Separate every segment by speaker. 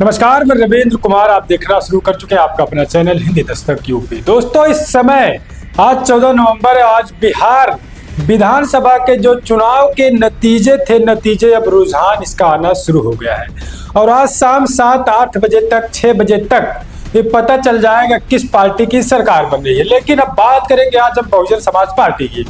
Speaker 1: नमस्कार, मैं रविंद्र कुमार। आप देखना शुरू कर चुके हैं आपका अपना चैनल हिंदी दस्तक यूपी। दोस्तों, इस समय आज 14 नवंबर है। आज बिहार विधानसभा के जो चुनाव के नतीजे अब रुझान इसका आना शुरू हो गया है और आज शाम 7-8 बजे तक 6 बजे तक ये पता चल जाएगा किस पार्टी की सरकार बन रही है। लेकिन अब बात करेंगे आज हम बहुजन समाज पार्टी की।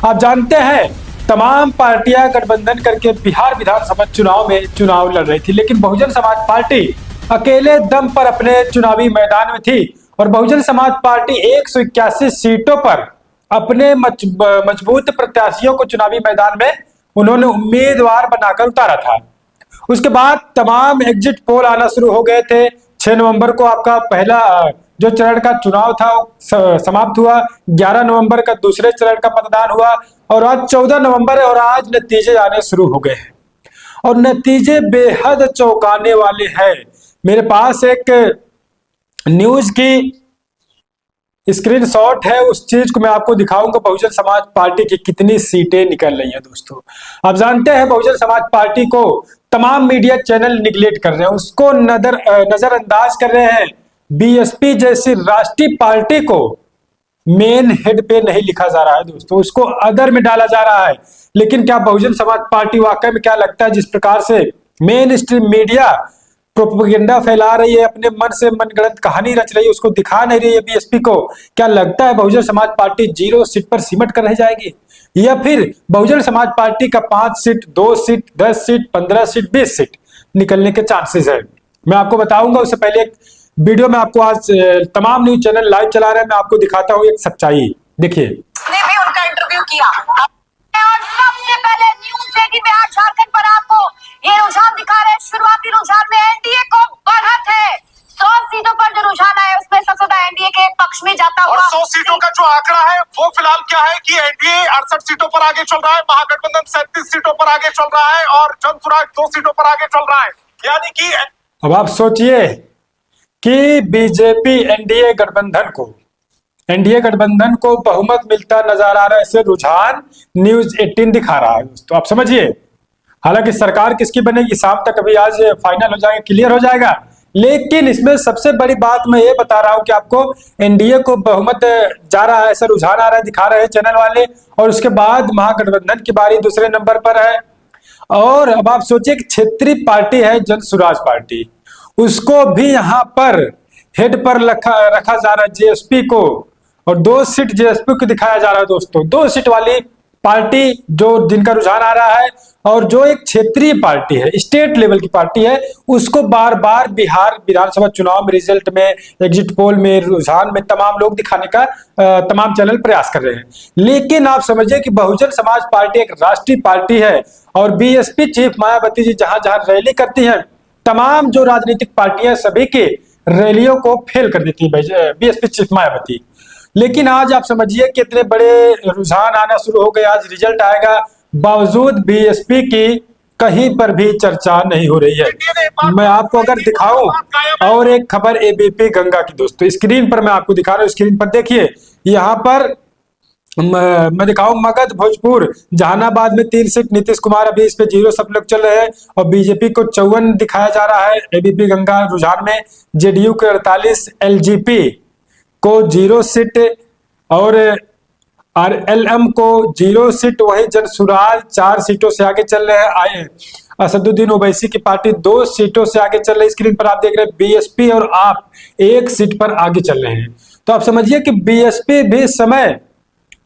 Speaker 1: आप जानते हैं तमाम पार्टियां गठबंधन करके बिहार विधानसभा चुनाव में चुनाव लड़ रही थी, लेकिन बहुजन समाज पार्टी अकेले दम पर अपने चुनावी मैदान में थी और बहुजन समाज पार्टी 181 सीटों पर अपने मजबूत प्रत्याशियों को चुनावी मैदान में उन्होंने उम्मीदवार बनाकर उतारा था। उसके बाद तमाम एग्जिट पोल आना शुरू हो गए थे। 6 नवंबर को आपका पहला जो चरण का चुनाव था समाप्त हुआ। 11 नवंबर का दूसरे चरण का मतदान हुआ और आज 14 नवंबर है और आज नतीजे आने शुरू हो गए हैं और नतीजे बेहद चौंकाने वाले हैं। मेरे पास एक न्यूज की स्क्रीनशॉट है, उस चीज को मैं आपको दिखाऊंगा। बहुजन समाज पार्टी की कितनी सीटें निकल रही हैं। दोस्तों, आप जानते हैं बहुजन समाज पार्टी को तमाम मीडिया चैनल निगलेक्ट कर रहे हैं, उसको नजरअंदाज कर रहे हैं। बीएसपी जैसी राष्ट्रीय पार्टी को मेन हेड पे नहीं लिखा जा रहा है दोस्तों, उसको अदर में डाला जा रहा है। लेकिन क्या बहुजन समाज पार्टी वाकई में क्या लगता है जिस प्रकार से मेन स्ट्रीम मीडिया प्रोपेगेंडा फैला रही है, अपने मन से मनगढ़ंत कहानी रच रही है, उसको दिखा नहीं रही है बीएसपी को, क्या लगता है बहुजन समाज पार्टी 0 सीट पर सिमट कर रह जाएगी या फिर बहुजन समाज पार्टी का 5 seat, 2 seat, 10 seat, 15 seat, 20 seat निकलने के चांसेस है? मैं आपको बताऊंगा। उससे पहले एक वीडियो में आपको आज तमाम न्यूज चैनल लाइव चला रहे हैं, मैं आपको दिखाता हूँ एक सच्चाई। देखिए,
Speaker 2: ने भी उनका इंटरव्यू किया और सबसे पहले न्यूज 18 बिहार झारखंड पर आपको ये रुझान दिखा रहे हैं। शुरुआती रुझान में एनडीए को बढ़त है। 100 सीटों पर जो रुझान आया उसमें सबसे ज्यादा एनडीए के पक्ष में जाता हुआ।
Speaker 3: और 100 सीटों का जो आंकड़ा है वो फिलहाल क्या है कि एनडीए 68 सीटों पर आगे चल रहा है, महागठबंधन 37 सीटों पर आगे चल रहा है और जनसुराज 2 सीटों पर आगे चल रहा है। यानी कि
Speaker 1: अब आप सोचिए कि बीजेपी एनडीए गठबंधन को बहुमत मिलता नजर आ रहा है, ऐसे रुझान न्यूज 18 दिखा रहा है दोस्तों। आप समझिए, हालांकि सरकार किसकी बनेगी शाम तक अभी आज फाइनल हो जाएगा, क्लियर हो जाएगा। लेकिन इसमें सबसे बड़ी बात मैं ये बता रहा हूं कि आपको एनडीए को बहुमत जा रहा है, ऐसा रुझान आ रहा है, दिखा रहे हैं चैनल वाले। और उसके बाद महागठबंधन की बारी दूसरे नंबर पर है। और अब आप सोचिए कि क्षेत्रीय पार्टी है जनसुराज पार्टी, उसको भी यहाँ पर हेड पर रखा जा रहा है जेएसपी को, और 2 सीट जेएसपी को दिखाया जा रहा है दोस्तों। 2 सीट वाली पार्टी जो जिनका रुझान आ रहा है और जो एक क्षेत्रीय पार्टी है, स्टेट लेवल की पार्टी है, उसको बार बार बिहार विधानसभा चुनाव में रिजल्ट में, एग्जिट पोल में, रुझान में तमाम लोग दिखाने का तमाम चैनल प्रयास कर रहे हैं। लेकिन आप समझिए कि बहुजन समाज पार्टी एक राष्ट्रीय पार्टी है और बीएसपी चीफ मायावती जी जहां जहां रैली करती हैं, तमाम जो राजनीतिक पार्टियां सभी के रैलियों को फेल कर देती है बीएसपी चीफ मायावती। लेकिन आज आप समझिए कि इतने बड़े रुझान आना शुरू हो गए, आज रिजल्ट आएगा, बावजूद बीएसपी की कहीं पर भी चर्चा नहीं हो रही है। मैं आपको अगर दिखाऊं और एक खबर एबीपी गंगा की दोस्तों, स्क्रीन पर मैं आपको दिखा रहा हूं, स्क्रीन पर देखिए। यहाँ पर मैं दिखाऊं मगध, भोजपुर, जहानाबाद में 3 सीट नीतीश कुमार, अभी इस पे 0 सब लोग चल रहे हैं और बीजेपी को 54 दिखाया जा रहा है एबीपी गंगा रुझान में। जेडीयू के 48, एलजेपी को 0 सीट और आरएलएम को 0 सीट। वही जनसुराज 4 सीटों से आगे चल रहे हैं। असदुद्दीन ओवैसी की पार्टी 2 सीटों से आगे चल रही है। स्क्रीन पर आप देख रहे हैं बीएसपी और आप 1 सीट पर आगे चल रहे हैं। तो आप समझिए कि बीएसपी भी इस समय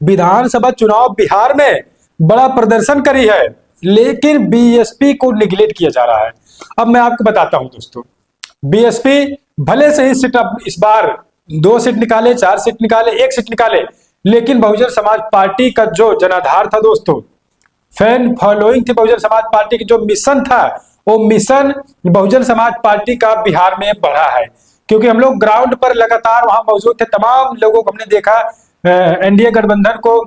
Speaker 1: विधानसभा चुनाव बिहार में बड़ा प्रदर्शन करी है, लेकिन बीएसपी को निगलेक्ट किया जा रहा है। अब मैं आपको बताता हूं दोस्तों, बीएसपी भले से ही सीट अब इस बार 2 सीट निकाले, 4 सीट निकाले, 1 सीट निकाले, लेकिन बहुजन समाज पार्टी का जो जनाधार था दोस्तों, फैन फॉलोइंग थी बहुजन समाज पार्टी की, जो मिशन था, वो मिशन बहुजन समाज पार्टी का बिहार में बढ़ा है। क्योंकि हम लोग ग्राउंड पर लगातार वहां मौजूद थे, तमाम लोगों को हमने देखा, एनडीए गठबंधन को,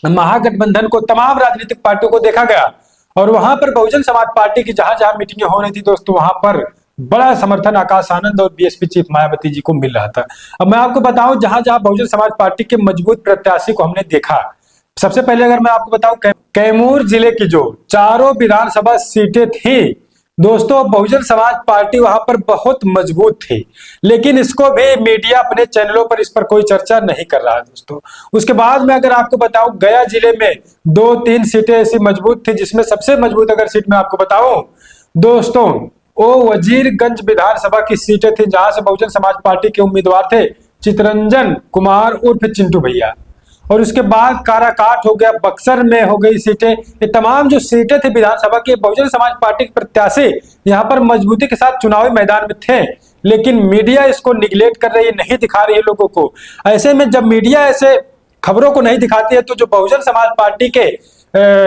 Speaker 1: महागठबंधन को, तमाम राजनीतिक पार्टियों को देखा गया और वहां पर बहुजन समाज पार्टी की जहां जहां मीटिंगें हो रही थी दोस्तों, वहां पर बड़ा समर्थन आकाश आनंद और बीएसपी चीफ मायावती जी को मिल रहा था। अब मैं आपको बताऊं जहां जहां बहुजन समाज पार्टी के मजबूत प्रत्याशी को हमने देखा, सबसे पहले अगर मैं आपको बताऊं कैमूर जिले की जो चारों विधानसभा सीटें थी दोस्तों बहुजन समाज पार्टी वहां पर बहुत मजबूत थी, लेकिन इसको भी मीडिया अपने चैनलों पर इस पर कोई चर्चा नहीं कर रहा है दोस्तों। उसके बाद में अगर आपको बताऊं, गया जिले में 2-3 सीटें ऐसी मजबूत थी, जिसमें सबसे मजबूत अगर सीट मैं आपको बताऊं दोस्तों, वो वजीरगंज विधानसभा की सीटें थी, जहां से बहुजन समाज पार्टी के उम्मीदवार थे चितरंजन कुमार उर्फ चिंटू भैया। और उसके बाद काराकाट हो गया, बक्सर में हो गई सीटें। ये तमाम जो सीटें थी विधानसभा की, बहुजन समाज पार्टी के प्रत्याशी यहाँ पर मजबूती के साथ चुनावी मैदान में थे, लेकिन मीडिया इसको निगलेक्ट कर रही है, नहीं दिखा रही है लोगों को। ऐसे में जब मीडिया ऐसे खबरों को नहीं दिखाती है, तो जो बहुजन समाज पार्टी के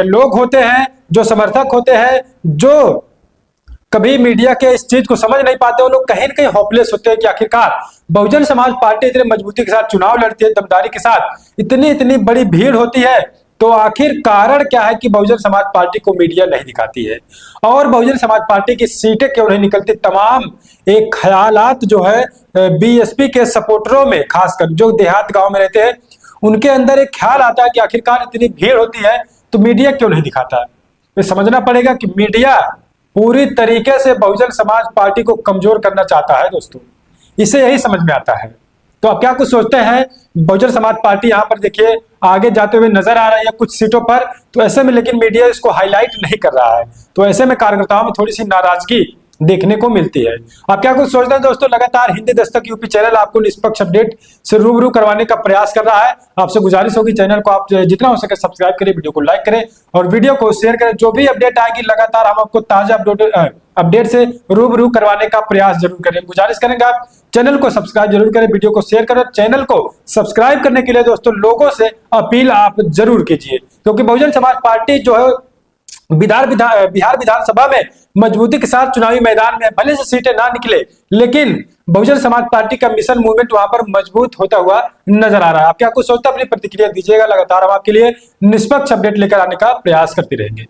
Speaker 1: लोग होते हैं, जो समर्थक होते हैं, जो कभी मीडिया के इस चीज को समझ नहीं पाते, वो लोग कहीं ना कहीं होपलेस होते हैं कि आखिरकार बहुजन समाज पार्टी इतनी मजबूती के साथ चुनाव लड़ती है, दमदारी के साथ, इतनी बड़ी भीड़ होती है, तो आखिर कारण क्या है कि बहुजन समाज पार्टी को मीडिया नहीं दिखाती है और बहुजन समाज पार्टी की सीटें क्यों नहीं निकलती। तमाम एक ख्यालात जो है बीएसपी के सपोर्टरों में, खासकर जो देहात गांव में रहते हैं, उनके अंदर एक ख्याल आता है कि आखिरकार इतनी भीड़ होती है तो मीडिया क्यों नहीं दिखाता है। तो समझना पड़ेगा कि मीडिया पूरी तरीके से बहुजन समाज पार्टी को कमजोर करना चाहता है दोस्तों, इसे यही समझ में आता है। तो आप क्या कुछ सोचते हैं? बहुजन समाज पार्टी यहाँ पर देखिए आगे जाते हुए नजर आ रही है कुछ सीटों पर, तो ऐसे में लेकिन मीडिया इसको हाईलाइट नहीं कर रहा है, तो ऐसे में कार्यकर्ताओं में थोड़ी सी नाराजगी देखने को मिलती है। आप क्या कुछ सोचते हैं दोस्तों? लगातार हिंदी दस्तक यूपी चैनल आपको निष्पक्ष अपडेट से रूबरू करवाने का प्रयास कर रहा है। आपसे गुजारिश होगी चैनल को आप जितना हो सके सब्सक्राइब करें, वीडियो को लाइक करें और वीडियो को शेयर करें। जो भी अपडेट आएगी लगातार हम आपको ताजा अपडेट से रूबरू करवाने का प्रयास जरूर करें। गुजारिश करेंगे आप चैनल को सब्सक्राइब जरूर करें, वीडियो को शेयर करें। चैनल को सब्सक्राइब करने के लिए दोस्तों लोगों से अपील आप जरूर कीजिए, क्योंकि बहुजन समाज पार्टी जो है बिहार विधानसभा में मजबूती के साथ चुनावी मैदान में, भले से सीटें ना निकले, लेकिन बहुजन समाज पार्टी का मिशन मूवमेंट वहां पर मजबूत होता हुआ नजर आ रहा है। आप क्या कुछ सोचते हैं? अपनी प्रतिक्रिया दीजिएगा। लगातार हम आपके लिए निष्पक्ष अपडेट लेकर आने का प्रयास करते रहेंगे।